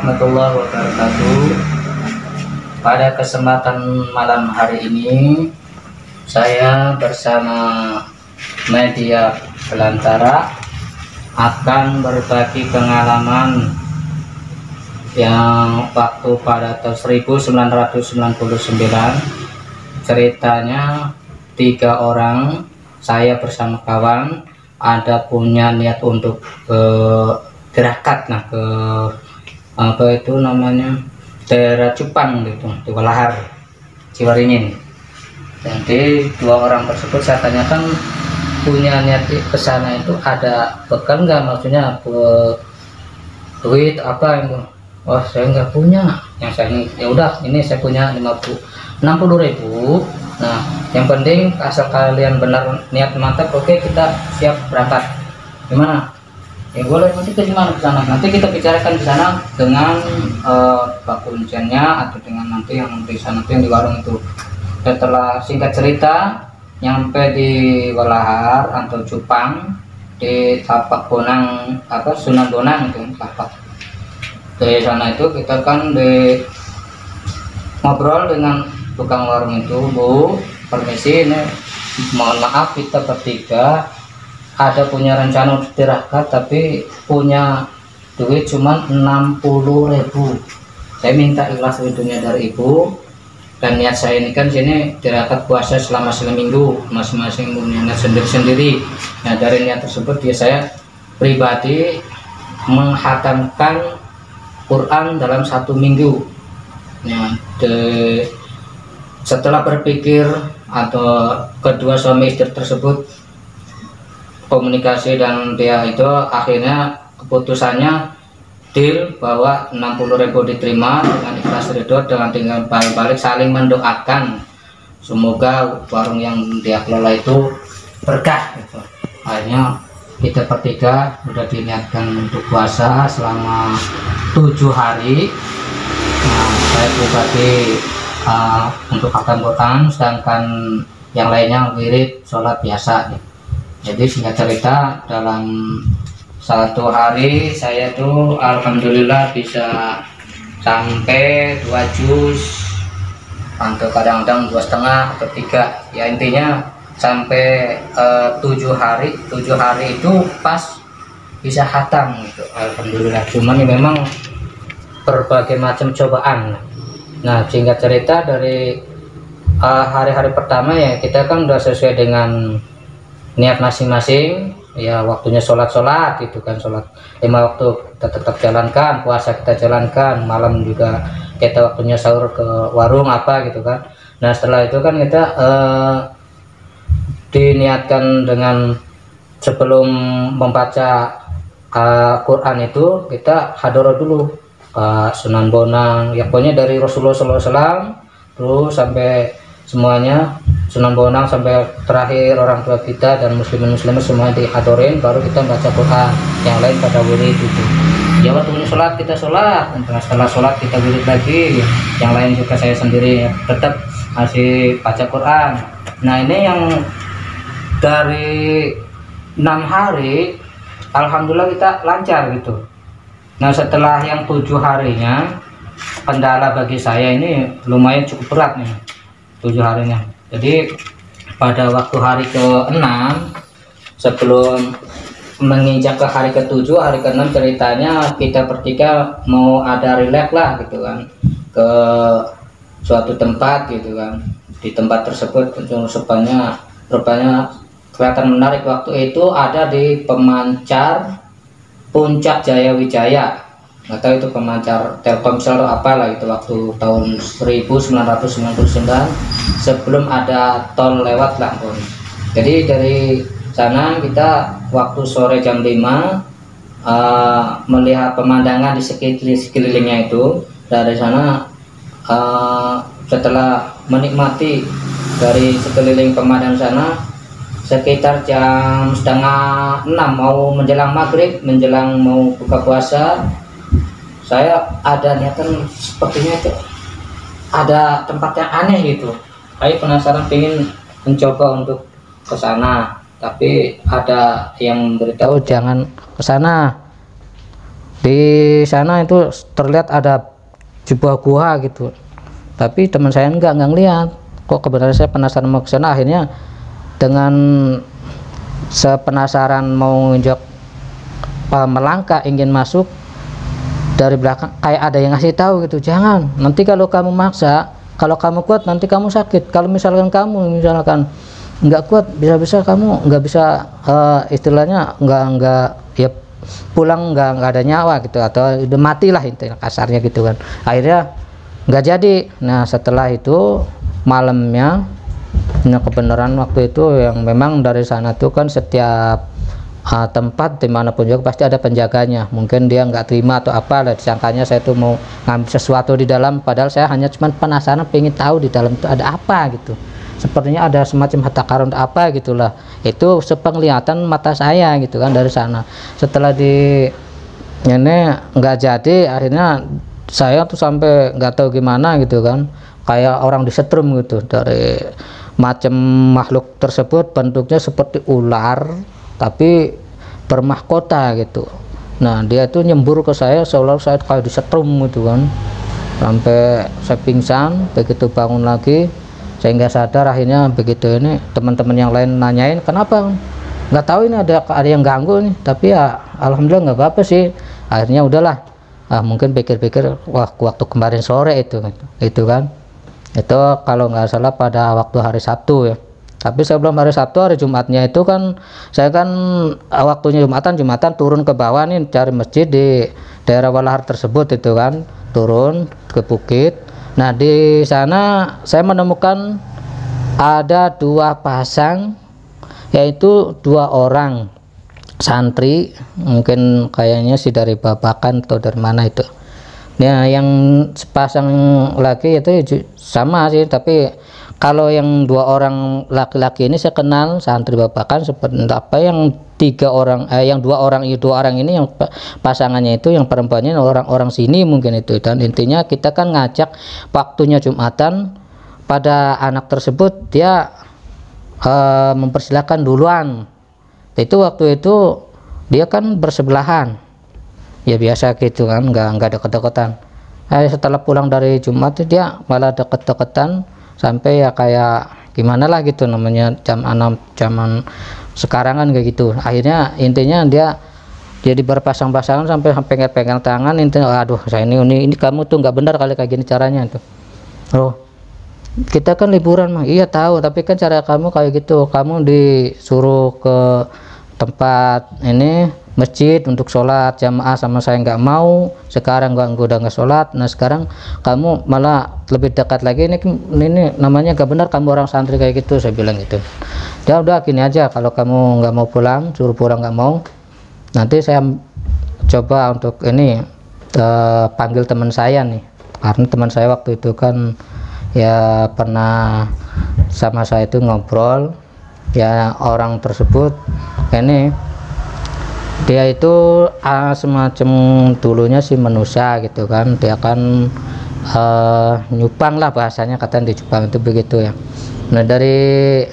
warahmatullahi wabarakatuh. Pada kesempatan malam hari ini, saya bersama media Belantara akan berbagi pengalaman yang waktu pada tahun 1999. Ceritanya 3 orang, saya bersama kawan ada punya niat untuk tirakat ke apa itu namanya daerah Cupang gitu, di Walahar, Ciwaringin. Jadi 2 orang tersebut saya tanyakan punya niat ke sana itu ada bekal nggak, maksudnya duit apa itu. Wah, saya nggak punya. Yang saya ya udah, ini saya punya 60.000. Nah, yang penting asal kalian benar niat mantap, oke, kita siap berangkat. Gimana? Ya boleh, nanti ke mana ke sana? Nanti kita bicarakan di sana dengan Pak Kunciannya atau dengan nanti yang di sana yang di warung itu. Setelah singkat cerita, nyampe di Walahar atau Cupang di Tapak Bonang Sunan Bonang itu Tapak. Dari sana itu kita kan ngobrol dengan tukang warung itu, Bu, permisi, ini mohon maaf kita bertiga ada punya rencana untuk tirakat tapi punya duit cuma 60.000. Saya minta ikhlas ridhonya dari ibu, dan niat saya ini kan sini tirakat puasa selama seminggu, masing-masing punya niat sendiri-sendiri. Nah, dari niat tersebut saya pribadi menghatamkan Quran dalam 1 minggu. Nah, setelah berpikir atau kedua suami istri tersebut komunikasi dan dia itu akhirnya keputusannya deal bahwa 60.000 diterima dengan ikhlas ridho, dengan tinggal balik saling mendoakan semoga warung yang dia kelola itu berkah gitu. Akhirnya kita bertiga sudah diniatkan untuk puasa selama 7 hari. Nah, saya pribadi untuk khatam Quran, sedangkan yang lainnya wirid sholat biasa gitu. Jadi singkat cerita, dalam 1 hari saya tuh alhamdulillah bisa sampai 2 juz, atau kadang-kadang 2,5 atau 3, ya intinya sampai 7 hari itu pas bisa khatam gitu, alhamdulillah. Cuman ya memang berbagai macam cobaan. Nah, singkat cerita dari hari-hari pertama ya kita kan udah sesuai dengan niat masing-masing, ya waktunya sholat gitu kan, sholat 5 waktu kita tetap jalankan, puasa kita jalankan, malam juga kita waktunya sahur ke warung apa gitu kan. Nah, setelah itu kan kita diniatkan dengan sebelum membaca Quran itu kita hadoroh dulu Sunan Bonang, ya pokoknya dari Rasulullah SAW terus sampai semuanya Sunan Bonang sampai terakhir orang tua kita dan muslimin semua dihadorin, baru kita baca Quran. Yang lain pada wirid itu. Ya waktunya sholat kita sholat, dan setelah sholat kita wirid lagi. Yang lain juga saya sendiri tetap masih baca Quran. Nah, ini yang dari 6 hari alhamdulillah kita lancar gitu. Nah, setelah yang 7 harinya, kendala bagi saya ini lumayan cukup berat nih, 7 harinya. Jadi pada waktu hari ke-6, sebelum menginjak ke hari ke-7, hari ke-6 ceritanya kita bertiga mau ada relax lah gitu kan, ke suatu tempat gitu kan. Di tempat tersebut rupanya kelihatan menarik. Waktu itu ada di pemancar Puncak Jaya Wijaya, nggak tahu itu pemancar Telkomsel atau apalah itu, waktu tahun 1999 sebelum ada tol lewat lah pun. Jadi dari sana kita waktu sore jam 5 melihat pemandangan di sekelilingnya itu. Dari sana setelah menikmati dari sekeliling pemandangan sana, sekitar jam 5:30 mau menjelang maghrib, menjelang mau buka puasa, saya ada niatan sepertinya itu ada tempat yang aneh gitu. Saya penasaran, pengen mencoba untuk ke sana, tapi ada yang memberitahu jangan ke sana, Di sana itu terlihat ada sebuah gua gitu, tapi teman saya nggak ngeliat. Kok kebetulan saya penasaran mau ke sana, akhirnya dengan sepenasaran mau nginjak melangkah ingin masuk, dari belakang kayak ada yang ngasih tahu gitu, jangan, nanti kalau kamu maksa, kalau kamu kuat nanti kamu sakit, kalau misalkan kamu nggak kuat, bisa-bisa kamu nggak bisa istilahnya nggak ya pulang nggak ada nyawa gitu, atau udah mati lah intinya kasarnya gitu kan. Akhirnya nggak jadi. Nah setelah itu malamnya, nah kebenaran waktu itu yang memang dari sana tuh kan setiap tempat dimanapun juga pasti ada penjaganya, mungkin dia nggak terima atau apa lah, disangkanya saya tuh mau ngambil sesuatu di dalam, padahal saya hanya cuman penasaran pengen tahu di dalam itu ada apa gitu, sepertinya ada semacam harta karun apa gitulah, itu sepenglihatan mata saya gitu kan dari sana. Setelah di ini nggak jadi, akhirnya saya tuh sampai nggak tahu gimana gitu kan, kayak orang disetrum gitu dari macam makhluk tersebut, bentuknya seperti ular tapi bermahkota gitu. Nah dia itu nyembur ke saya seolah saya kayak disetrum gitu kan, sampai saya pingsan. Begitu bangun lagi saya nggak sadar. Akhirnya begitu ini teman-teman yang lain nanyain kenapa, nggak tahu ini ada yang ganggu nih, tapi ya alhamdulillah nggak apa-apa sih. Akhirnya udahlah, mungkin pikir-pikir wah waktu kemarin sore itu kan, itu kalau nggak salah pada waktu hari Sabtu ya. Tapi sebelum hari Sabtu, hari Jumatnya itu kan saya kan waktunya Jumatan turun ke bawah nih cari masjid di daerah Walahar tersebut itu kan, turun ke bukit. Nah di sana saya menemukan ada 2 pasang, yaitu 2 orang santri, mungkin kayaknya sih dari Babakan atau dari mana itu. Nah yang sepasang lagi itu sama sih, tapi kalau yang 2 orang laki-laki ini saya kenal santri Babakan seperti apa, yang 3 orang yang 2 orang ini yang pasangannya itu yang perempuannya orang-orang sini mungkin itu. Dan intinya kita kan ngajak waktunya Jumatan, pada anak tersebut dia mempersilahkan duluan. Itu waktu itu dia kan bersebelahan ya, biasa gitu kan, nggak deket-deketan. Setelah pulang dari Jumat dia malah deket-deketan, sampai ya kayak gimana lah gitu, namanya zaman sekarang kan kayak gitu. Akhirnya intinya dia jadi berpasang-pasangan sampai pegang tangan. Intinya aduh saya ini kamu tuh nggak benar kali kayak gini caranya tuh. Oh kita kan liburan mah, iya tahu, tapi kan cara kamu kayak gitu, kamu disuruh ke tempat ini masjid untuk sholat jamaah sama saya nggak mau, sekarang udah nggak sholat. Nah sekarang kamu malah lebih dekat lagi, ini namanya nggak benar, kamu orang santri kayak gitu, saya bilang gitu. Ya udah gini aja, kalau kamu nggak mau pulang, suruh pulang nggak mau, nanti saya coba untuk ini panggil teman saya nih, karena teman saya waktu itu kan ya pernah sama saya itu ngobrol ya. Orang tersebut ini dia itu semacam dulunya si manusia gitu kan, dia kan nyupang lah bahasanya, katanya di Jepang itu begitu ya. Nah dari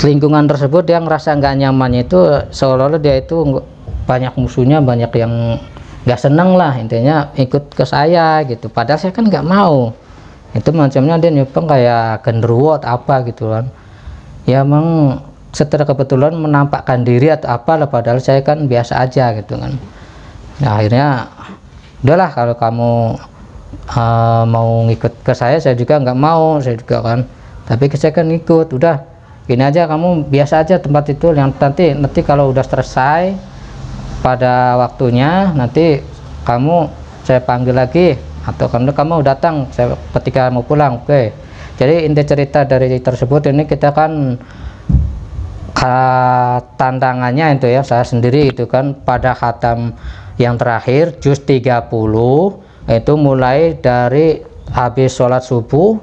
lingkungan tersebut dia ngerasa nggak nyamannya itu, seolah-olah dia itu banyak musuhnya, banyak yang nggak seneng lah intinya ikut ke saya gitu, padahal saya kan nggak mau. Itu macamnya dia nyupang kayak genderuwo atau apa gitu kan ya, emang setelah kebetulan menampakkan diri atau apalah, padahal saya kan biasa aja gitu kan. Nah akhirnya udahlah, kalau kamu mau ngikut ke saya juga nggak mau, saya juga kan, tapi saya kan ikut. Udah gini aja, kamu biasa aja tempat itu, yang nanti kalau udah selesai pada waktunya nanti saya panggil lagi, atau kamu datang saya ketika mau pulang. Oke. Jadi inti cerita dari tersebut ini, kita kan tantangannya itu ya, saya sendiri itu kan pada khatam yang terakhir juz 30 itu mulai dari habis sholat subuh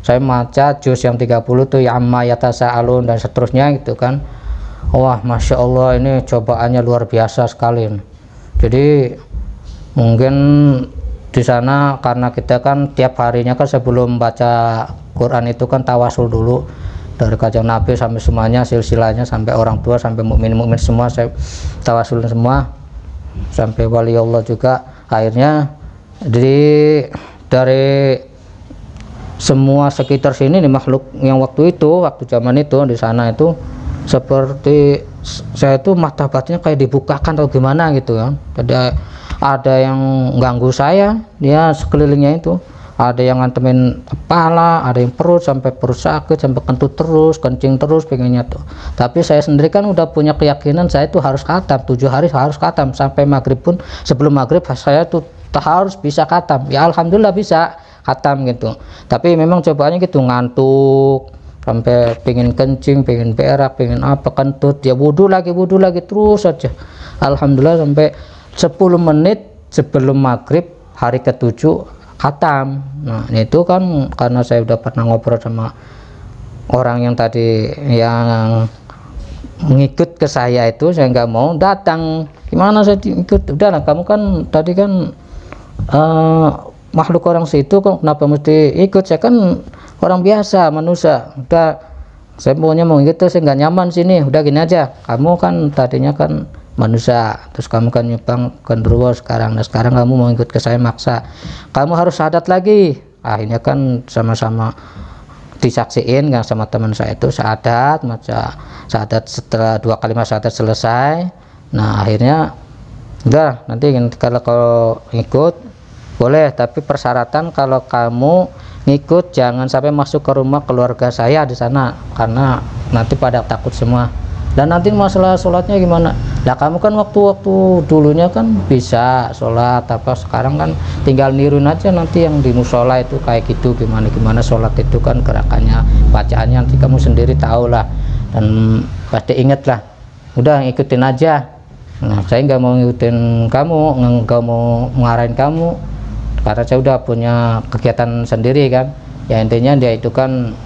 saya baca juz yang 30 tuh ya amma yatasaalun dan seterusnya gitu kan. Wah masya Allah, ini cobaannya luar biasa sekali. Jadi mungkin di sana karena kita kan tiap harinya kan sebelum baca Quran itu kan tawasul dulu, dari kanjeng Nabi sampai semuanya silsilahnya, sampai orang tua sampai mukmin semua saya tawasul semua. sampai wali Allah juga. Akhirnya dari semua sekitar sini nih, makhluk yang waktu zaman itu di sana itu seperti saya itu mata batinnya kayak dibukakan atau gimana gitu kan. Ada yang ganggu saya, dia sekelilingnya itu ada yang ngantemin kepala, ada yang perut sampai perut sakit, sampai kentut terus, kencing terus pengennya tuh. Tapi saya sendiri kan udah punya keyakinan saya itu harus khatam 7 hari, harus khatam sampai maghrib pun. Sebelum maghrib saya tuh harus bisa khatam. Ya alhamdulillah bisa khatam gitu. Tapi memang cobaannya gitu, ngantuk sampai pengen kencing, pengen berak, pengen apa, kentut, ya wudhu lagi terus saja. Alhamdulillah sampai 10 menit sebelum maghrib hari ke-7 khatam. Nah itu kan karena saya udah pernah ngobrol sama orang yang tadi yang mengikut ke saya itu, saya nggak mau datang. Gimana saya ikut? Udahlah, kamu kan tadi kan makhluk orang situ, kok kenapa mesti ikut? Saya kan orang biasa, manusia. Udah, saya maunya mau gitu, saya nggak nyaman sini. Udah gini aja, kamu kan tadinya kan manusia, terus kamu kan nyumbang genderuwo sekarang. Nah sekarang kamu mau ikut ke saya maksa, kamu harus syahadat lagi. Akhirnya kan sama-sama disaksiin kan sama teman saya itu syahadat, syahadat setelah 2 kalimat syahadat selesai. Nah akhirnya udah, nanti kalau ikut boleh, tapi persyaratan kalau kamu ngikut jangan sampai masuk ke rumah keluarga saya di sana, karena nanti pada takut semua. Dan nanti masalah sholatnya gimana? Lah kamu kan waktu dulunya kan bisa sholat apa, sekarang kan tinggal niruin aja nanti yang di musola itu kayak gitu, gimana sholat itu kan gerakannya, bacaannya nanti kamu sendiri tahu lah, dan pasti inget lah. Udah ikutin aja. Nah saya nggak mau ngikutin kamu, nggak mau ngarahin kamu, karena saya udah punya kegiatan sendiri kan. Ya intinya dia itu kan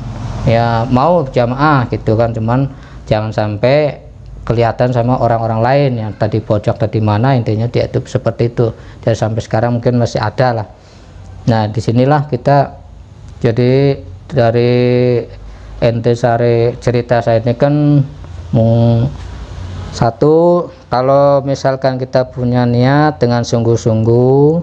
ya mau jamaah gitu kan, cuman jangan sampai kelihatan sama orang-orang lain yang tadi pojok tadi mana, intinya dia itu seperti itu. Jadi sampai sekarang mungkin masih ada lah. Nah disinilah kita, jadi dari intisari cerita saya ini kan satu, kalau misalkan kita punya niat dengan sungguh-sungguh,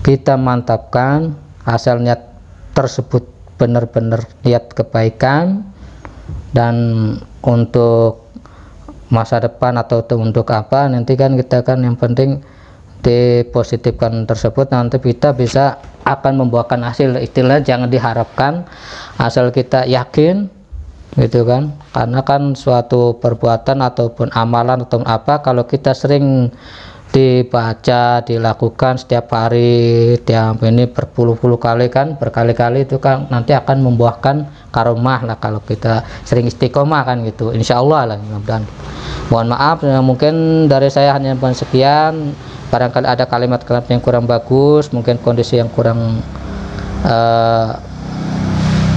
kita mantapkan asal niat tersebut benar-benar niat kebaikan, dan untuk masa depan atau untuk apa nanti kan kita kan yang penting dipositifkan tersebut, nanti kita bisa akan membuahkan hasil. Istilah jangan diharapkan, asal kita yakin gitu kan. Karena kan suatu perbuatan ataupun amalan atau apa, kalau kita sering dibaca, dilakukan setiap hari, tiap ini berpuluh-puluh kali kan, berkali-kali, itu kan nanti akan membuahkan karomah lah kalau kita sering istiqomah kan gitu, insya Allah lah, mudah-mudahan. Mohon maaf, mungkin dari saya hanya sekian. Barangkali ada kalimat-kalimat yang kurang bagus, mungkin kondisi yang kurang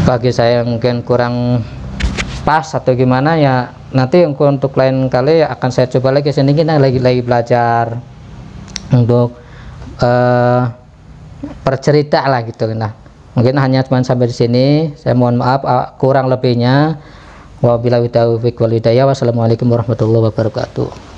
bagi saya mungkin kurang pas atau gimana ya, nanti untuk lain kali akan saya coba lagi. Sini kita lagi belajar untuk bercerita lah gitu. Nah mungkin hanya cuma sampai di sini, saya mohon maaf kurang lebihnya. Wabillahi taufiq wal hidayah. Wassalamualaikum warahmatullahi wabarakatuh.